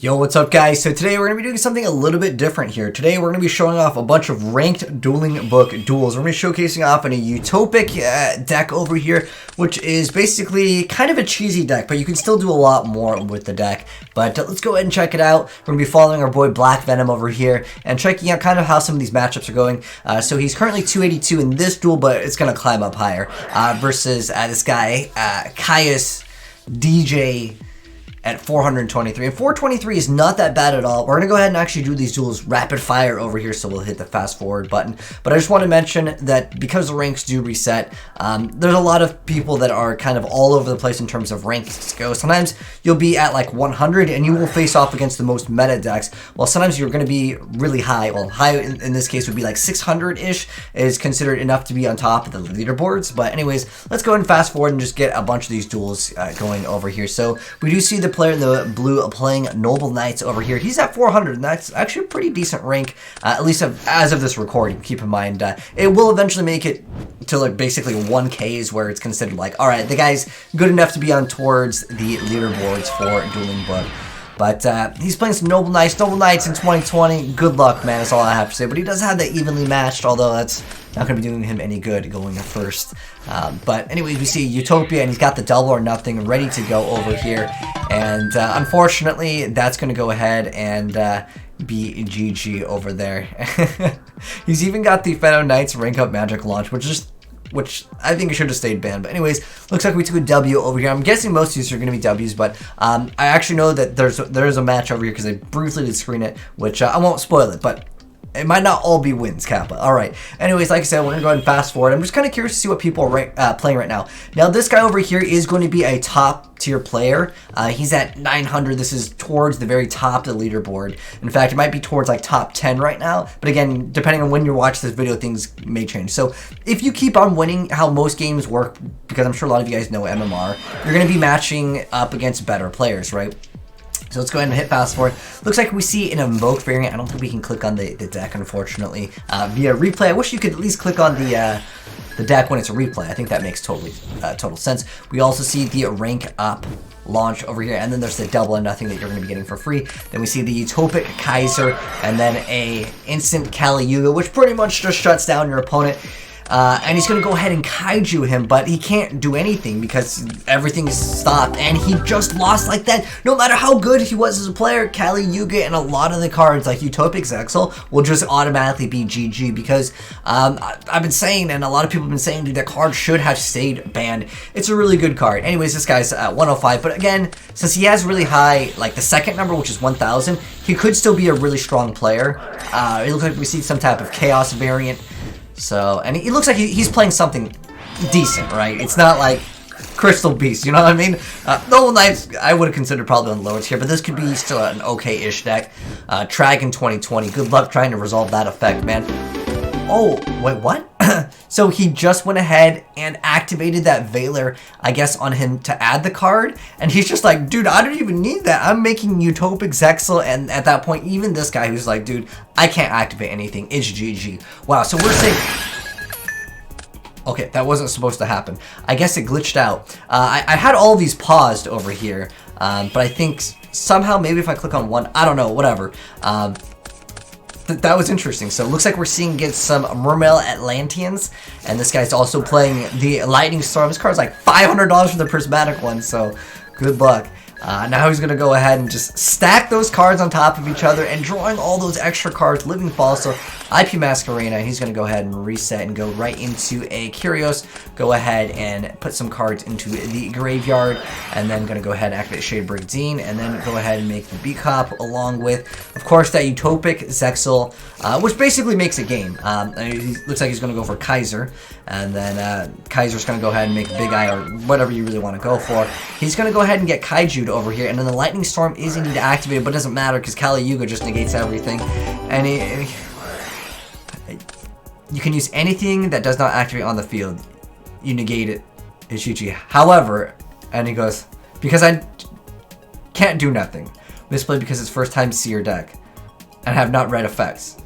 Yo, what's up guys? So today we're going to be doing something a little bit different here. Today we're going to be showing off a bunch of ranked Dueling Book duels. We're going to be showcasing off in a Utopic deck over here, which is basically kind of a cheesy deck, but you can still do a lot more with the deck. But let's go ahead and check it out. We're going to be following our boy Black Venom over here and checking out kind of how some of these matchups are going. So he's currently 282 in this duel, but it's going to climb up higher versus this guy, Caius DJ at 423, and 423 is not that bad at all. We're gonna go ahead and actually do these duels rapid fire over here, so we'll hit the fast forward button. But I just want to mention that because the ranks do reset, there's a lot of people that are kind of all over the place in terms of ranks go. Sometimes you'll be at like 100 and you will face off against the most meta decks, while sometimes you're gonna be really high. Well, high in this case would be like 600-ish is considered enough to be on top of the leaderboards. But anyways, let's go ahead and fast forward and just get a bunch of these duels going over here. So we do see the player in the blue playing Noble Knights over here. He's at 400, and that's actually a pretty decent rank, at least as of this recording. Keep in mind, it will eventually make it to like basically 1Ks, where it's considered like, all right, the guy's good enough to be on towards the leaderboards for Dueling Book. But he's playing some Noble Knights in 2020. Good luck, man, that's all I have to say. But he does have that evenly matched, although that's not going to be doing him any good going first. But anyways, we see Utopia, and he's got the double or nothing ready to go over here. And unfortunately, that's going to go ahead and be GG over there. He's even got the Feno Knights rank up magic launch, which I think it should have stayed banned. But anyways, looks like we took a W over here. I'm guessing most of these are going to be W's, but I actually know that there's a match over here because I briefly did screen it, which I won't spoil it, but it might not all be wins, Kappa. All right. Anyways, like I said, we're going to go ahead and fast forward. I'm just kind of curious to see what people are playing right now. Now, this guy over here is going to be a top-tier player. He's at 900. This is towards the very top of the leaderboard. In fact, it might be towards like top 10 right now. But again, depending on when you watch this video, things may change. So if you keep on winning how most games work, because I'm sure a lot of you guys know MMR, you're going to be matching up against better players, right? So let's go ahead and hit fast forward. Looks like we see an invoke variant. I don't think we can click on the deck, unfortunately, via replay. I wish you could at least click on the deck when it's a replay. I think that makes total sense. We also see the rank up launch over here, and then there's the double and nothing that you're going to be getting for free. Then we see the Utopic Kaiser, and then a instant Kali Yuga, which pretty much just shuts down your opponent. And he's going to go ahead and kaiju him, but he can't do anything because everything is stopped, and he just lost like that. No matter how good he was as a player, Kali Yuga and a lot of the cards like Utopic Zexal will just automatically be GG because I've been saying, and a lot of people have been saying, dude, that card should have stayed banned. It's a really good card. Anyways, this guy's at 105, but again, since he has really high, like the second number, which is 1000, he could still be a really strong player. It looks like we see some type of chaos variant. So, and he looks like he's playing something decent, right? It's not like Crystal Beast, you know what I mean? Noble Knights, I would have considered probably on the lower tier, but this could be still an okay-ish deck. Dragon 2020, good luck trying to resolve that effect, man. Oh, wait, what? So he just went ahead and activated that Veiler, I guess, on him to add the card, and he's just like, dude, I don't even need that. I'm making Utopic Zexal, and at that point, even this guy who's like, dude, I can't activate anything. It's GG. Wow, so we're saying... Okay, that wasn't supposed to happen. I guess it glitched out. I had all these paused over here, but I think somehow, maybe if I click on one, I don't know, whatever. That was interesting. So it looks like we're seeing against some Mermail Atlanteans, and this guy's also playing the Lightning Storm. This card's like $500 for the prismatic one, so good luck. Now he's going to go ahead and just stack those cards on top of each other and drawing all those extra cards, Living Fall. So IP Masquerena, he's going to go ahead and reset and go right into a Curios. Go ahead and put some cards into the graveyard, and then going to go ahead and activate Shadebrick Dean, and then go ahead and make the Beak Hop along with, of course, that Utopic Zexal, which basically makes a game. He looks like he's going to go for Kaiser, and then Kaiser's going to go ahead and make Big Eye or whatever you really want to go for. He's going to go ahead and get Kaiju'd over here, and then the Lightning Storm is indeed activated, but it doesn't matter because Kali Yuga just negates everything. And you can use anything that does not activate on the field. You negate it. It's GG. However, and he goes, because I can't do nothing. Misplay because it's first time to see your deck and have not read effects.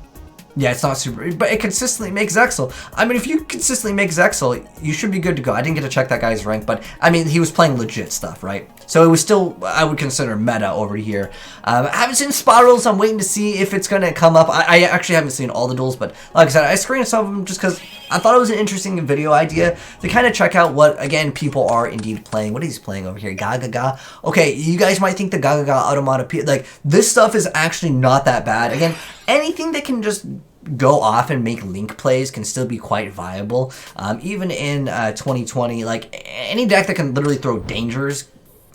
Yeah, it's not super, but it consistently makes Zexal. I mean, if you consistently make Zexal, you should be good to go. I didn't get to check that guy's rank, but I mean, he was playing legit stuff, right? So it was still, I would consider meta over here. I haven't seen Spirals. I'm waiting to see if it's going to come up. I actually haven't seen all the duels, but like I said, I screened some of them just because I thought it was an interesting video idea to kind of check out what, again, people are indeed playing. What is he playing over here? Gaga. Okay, you guys might think the Gaga Automata, like, this stuff is actually not that bad. Again, anything that can just go off and make link plays can still be quite viable. Even in 2020, like, any deck that can literally throw dangers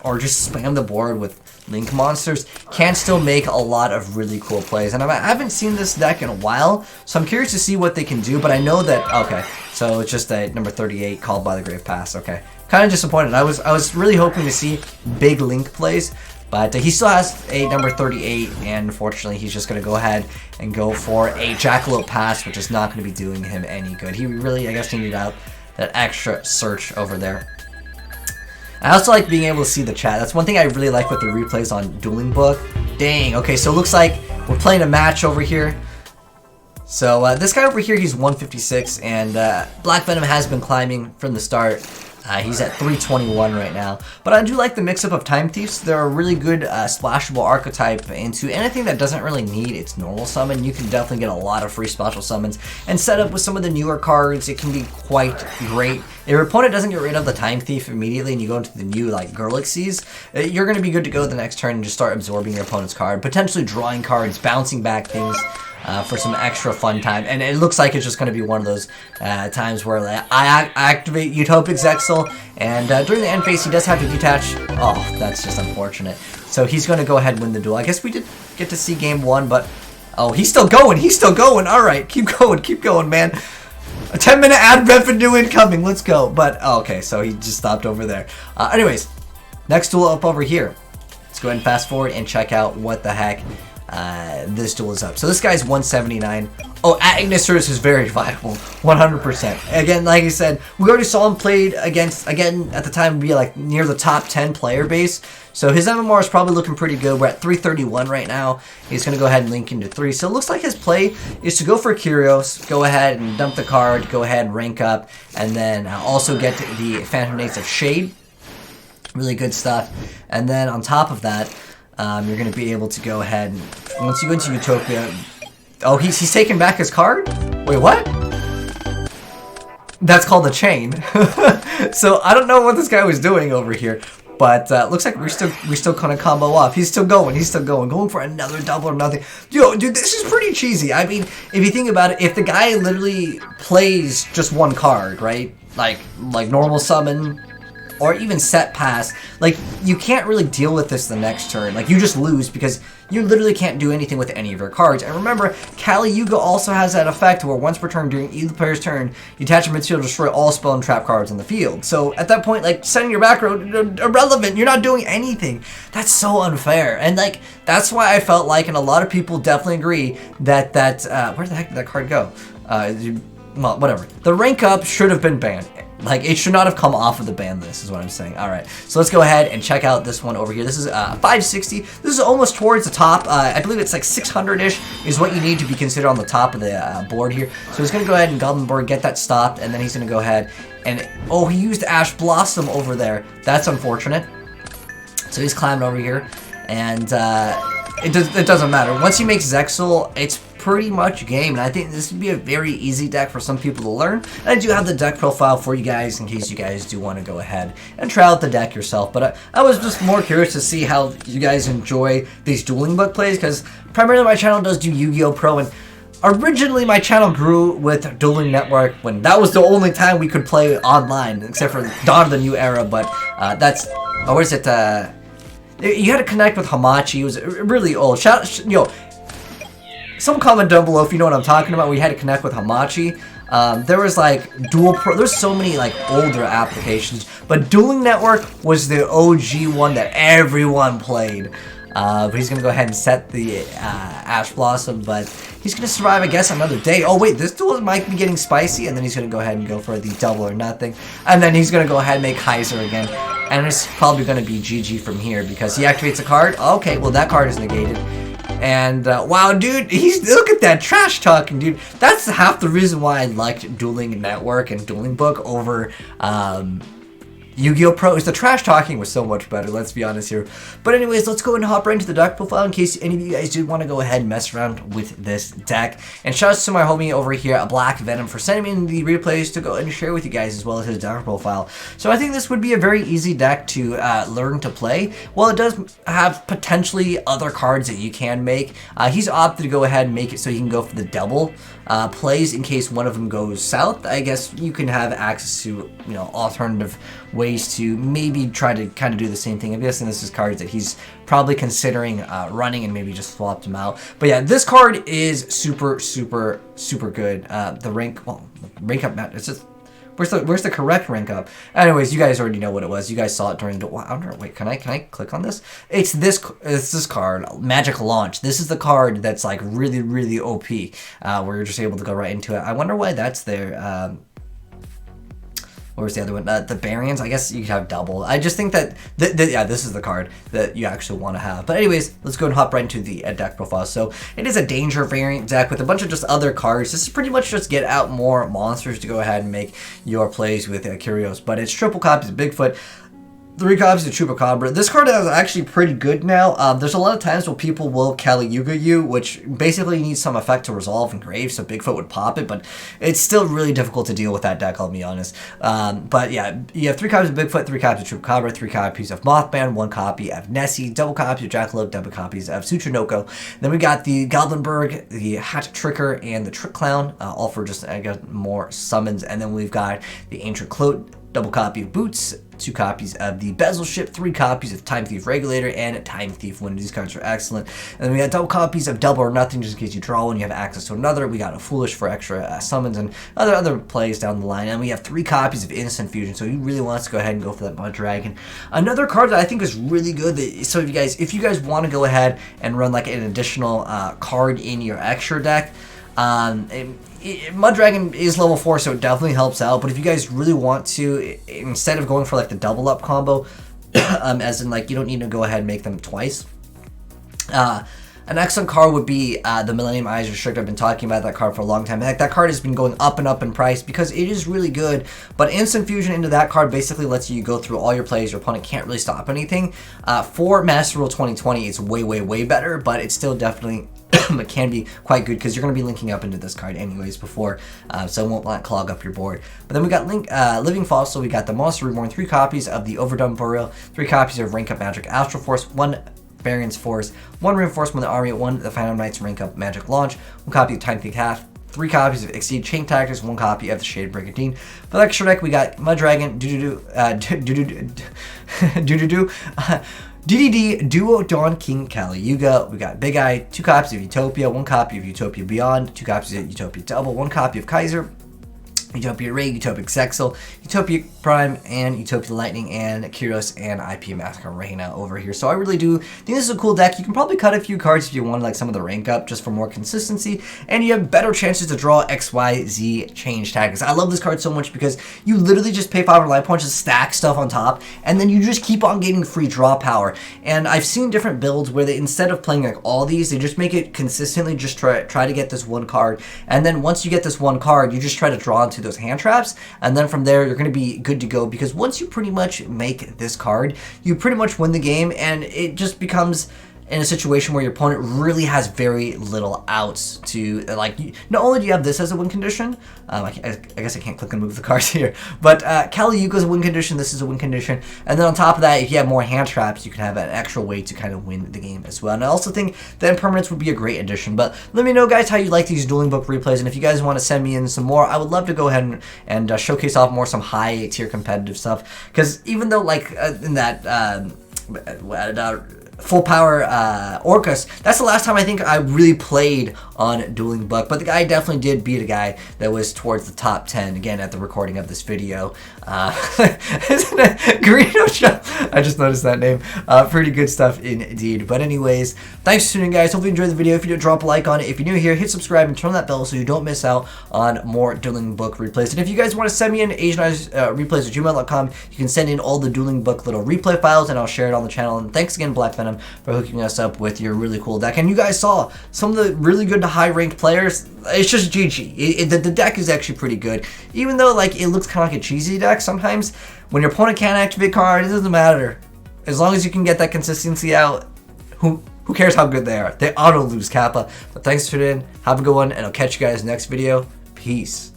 or just spam the board with link monsters can still make a lot of really cool plays. And I haven't seen this deck in a while, so I'm curious to see what they can do, but I know that, okay, so it's just a number 38 called by the Grave Pass, okay. Kind of disappointed. I was really hoping to see big link plays, but he still has a number 38, and unfortunately he's just going to go ahead and go for a Jackalope Pass, which is not going to be doing him any good. He really, I guess, needed out that extra search over there. I also like being able to see the chat. That's one thing I really like with the replays on Dueling Book. Dang, okay, so it looks like we're playing a match over here. So this guy over here, he's 156, and Black Venom has been climbing from the start. He's at 321 right now. But I do like the mix-up of Time Thieves. They're a really good splashable archetype into anything that doesn't really need its normal summon. You can definitely get a lot of free special summons. And set up with some of the newer cards, it can be quite great. If your opponent doesn't get rid of the Time Thief immediately and you go into the new, like, Galaxies, you're going to be good to go the next turn and just start absorbing your opponent's card. Potentially drawing cards, bouncing back things. For some extra fun time, and it looks like it's just going to be one of those times where I activate Utopic Zexal, and during the end phase he does have to detach. Oh, that's just unfortunate. So he's going to go ahead and win the duel. I guess we did get to see game one, but oh, he's still going. He's still going. All right, keep going, man. A 10-minute ad revenue incoming. Let's go. But oh, okay, so he just stopped over there. Anyways, next duel up over here. Let's go ahead and fast forward and check out what the heck this duel is up. So this guy's 179. Oh, Agnesser's is very viable, 100%. Again, like I said, we already saw him played against, again, at the time, be like near the top 10 player base. So his MMR is probably looking pretty good. We're at 331 right now. He's going to go ahead and link into 3. So it looks like his play is to go for Kyrios, go ahead and dump the card, go ahead and rank up, and then also get the Phantom Nates of Shade. Really good stuff. And then on top of that, you're going to be able to go ahead and once you go into Utopia. Oh, he's taking back his card? Wait, what? That's called a chain. So I don't know what this guy was doing over here, but looks like we're still gonna combo off. He's still going for another double or nothing. Yo, dude, this is pretty cheesy. I mean, if you think about it, if the guy literally plays just one card, right? Like normal summon, or even set pass, like, you can't really deal with this the next turn. Like, you just lose because you literally can't do anything with any of your cards. And remember, Kali Yuga also has that effect where once per turn during either player's turn, you attach a material to destroy all spell and trap cards in the field. So at that point, like, setting your back row, irrelevant. You're not doing anything. That's so unfair. And, like, that's why I felt like, and a lot of people definitely agree, that where the heck did that card go? Well, whatever. The rank up should have been banned. Like, it should not have come off of the ban list, is what I'm saying. Alright, so let's go ahead and check out this one over here. This is 560. This is almost towards the top. I believe it's like 600-ish is what you need to be considered on the top of the board here. So he's going to go ahead and Goblinberg, get that stopped, and then he's going to go ahead and... Oh, he used Ash Blossom over there. That's unfortunate. So he's climbing over here, and it doesn't matter. Once he makes Zexal, it's pretty much game, and I think this would be a very easy deck for some people to learn. And I do have the deck profile for you guys in case you guys do want to go ahead and try out the deck yourself. But I was just more curious to see how you guys enjoy these Dueling Book plays, because primarily my channel does do Yu-Gi-Oh! Pro, and originally my channel grew with Dueling Network when that was the only time we could play online, except for Dawn of the New Era. But that's... Oh, where's it? You had to connect with Hamachi. It was really old. Yo, some comment down below if you know what I'm talking about. We had to connect with Hamachi. There was like Dual Pro. There's so many like older applications, but Dueling Network was the OG one that everyone played. But he's gonna go ahead and set the Ash Blossom, but he's gonna survive, I guess, another day. Oh wait, this duel might be getting spicy, and then he's gonna go ahead and go for the double or nothing, and then he's gonna go ahead and make Heiser again, and it's probably gonna be GG from here because he activates a card. Okay, well that card is negated. And wow, dude, look at that trash talking, dude. That's half the reason why I liked Dueling Network and Dueling Book over Yu-Gi-Oh! Pro. Is the trash talking was so much better, let's be honest here. But anyways, let's go ahead and hop right into the deck profile in case any of you guys did want to go ahead and mess around with this deck. And shout out to my homie over here, a Black Venom, for sending me in the replays to go ahead and share with you guys as well as his deck profile. So I think this would be a very easy deck to learn to play. Well, it does have potentially other cards that you can make. He's opted to go ahead and make it so he can go for the double plays in case one of them goes south. I guess you can have access to, you know, alternative ways to maybe try to kind of do the same thing. I'm guessing this is cards that he's probably considering running and maybe just swapped them out. But yeah, this card is super good. The rank up match, it's just where's the correct rank up? Anyways, you guys already know what it was. You guys saw it during the wait, can I click on this? It's this card, Magic Launch. This is the card that's like really OP, where you're just able to go right into it. I wonder why that's there. Where's the other one? The Baryons, I guess you could have double. I just think that, yeah, this is the card that you actually want to have. But anyways, let's go and hop right into the deck profile. So it is a Danger variant deck with a bunch of just other cards. This is pretty much just get out more monsters to go ahead and make your plays with Curios. But it's triple copies of Bigfoot, 3 copies of Chupacabra. This card is actually pretty good now. There's a lot of times where people will Kali Yuga you, which basically needs some effect to resolve and grave, so Bigfoot would pop it, but it's still really difficult to deal with that deck, I'll be honest. But yeah, you have 3 copies of Bigfoot, 3 copies of Chupacabra, 3 copies of Mothman, 1 copy of Nessie, double copies of Jackalope, double copies of Tsuchinoko. Then we got the Goblinberg, the Hat Tricker, and the Trick Clown, all for just, I guess, more summons. And then we've got the Ancient Cloak, double copy of Boots, 2 copies of the Bezel Ship, 3 copies of Time Thief Regulator, and Time Thief Wind. These cards are excellent. And then we got double copies of Double or Nothing, just in case you draw one, you have access to another. We got a Foolish for extra summons and other plays down the line. And we have 3 copies of Innocent Fusion, so he really wants to go ahead and go for that Mud Dragon. Another card that I think is really good, so if you guys want to go ahead and run like an additional card in your extra deck, Mud Dragon is level 4, so it definitely helps out. But if you guys really want to, instead of going for like the double up combo, as in like you don't need to go ahead and make them twice, an excellent card would be the Millennium Eyes Restrict. I've been talking about that card for a long time. Heck, that card has been going up and up in price because it is really good. But Instant Fusion into that card basically lets you go through all your plays. Your opponent can't really stop anything. For Master Rule 2020, it's way better, but it's still definitely it can be quite good because you're going to be linking up into this card anyways before, so it won't clog up your board. But then we got Living Fossil. We got the Monster Reborn, 3 copies of the Overdone Burial, 3 copies of Rank Up Magic Astral Force, 1 Variance Force, 1 Reinforcement of the Army, 1 The Phantom Knights Rank Up Magic Launch, 1 copy of Time Thief Half, 3 copies of Exceed Chain Tactics, 1 copy of the Shade Brigandine. For the extra deck, we got Mud Dragon, DDD, Duo Dawn King Kali Yuga. We got Big Eye, 2 copies of Utopia, 1 copy of Utopia Beyond, 2 copies of Utopia Double, 1 copy of Kaiser, Utopia Ray, Utopic Zexal, Utopia Prime, and Utopia Lightning, and Kyros and IP Masquerena over here. So I really do think this is a cool deck. You can probably cut a few cards if you want like some of the rank up just for more consistency, and you have better chances to draw XYZ change tactics. I love this card so much because you literally just pay 500 life points to stack stuff on top, and then you just keep on getting free draw power. And I've seen different builds where they, instead of playing like all these, they just make it consistently just try to get this one card, and then once you get this one card, you just try to draw into those hand traps, and then from there you're going to be good to go, because once you pretty much make this card, you pretty much win the game, and it just becomes in a situation where your opponent really has very little outs to, like, not only do you have this as a win condition, I guess I can't click and move the cards here, but Kali Yuga is a win condition, this is a win condition, and then on top of that, if you have more hand traps, you can have an extra way to kind of win the game as well. And I also think that Impermanence would be a great addition. But let me know, guys, how you like these Dueling Book replays, and if you guys want to send me in some more, I would love to go ahead and showcase off more some high tier competitive stuff, because even though like in that Full Power Orcus, that's the last time I think I really played on Dueling Book, but the guy definitely did beat a guy that was towards the top 10, again, at the recording of this video. Isn't it Greedo Show? I just noticed that name. Pretty good stuff indeed. But anyways, thanks for tuning in, guys. Hope you enjoyed the video. If you did, drop a like on it. If you're new here, hit subscribe and turn on that bell so you don't miss out on more Dueling Book replays. And if you guys want to send me in AzneyesReplays@gmail.com, you can send in all the Dueling Book little replay files, and I'll share it on the channel. And thanks again, Black Venom, Venom, for hooking us up with your really cool deck. And you guys saw some of the really good to high ranked players. It's just GG. The deck is actually pretty good, even though like it looks kind of like a cheesy deck sometimes. When your opponent can't activate card, it doesn't matter. As long as you can get that consistency out, who cares how good they are? They auto lose Kappa. But thanks for tuning in. Have a good one, and I'll catch you guys next video. Peace.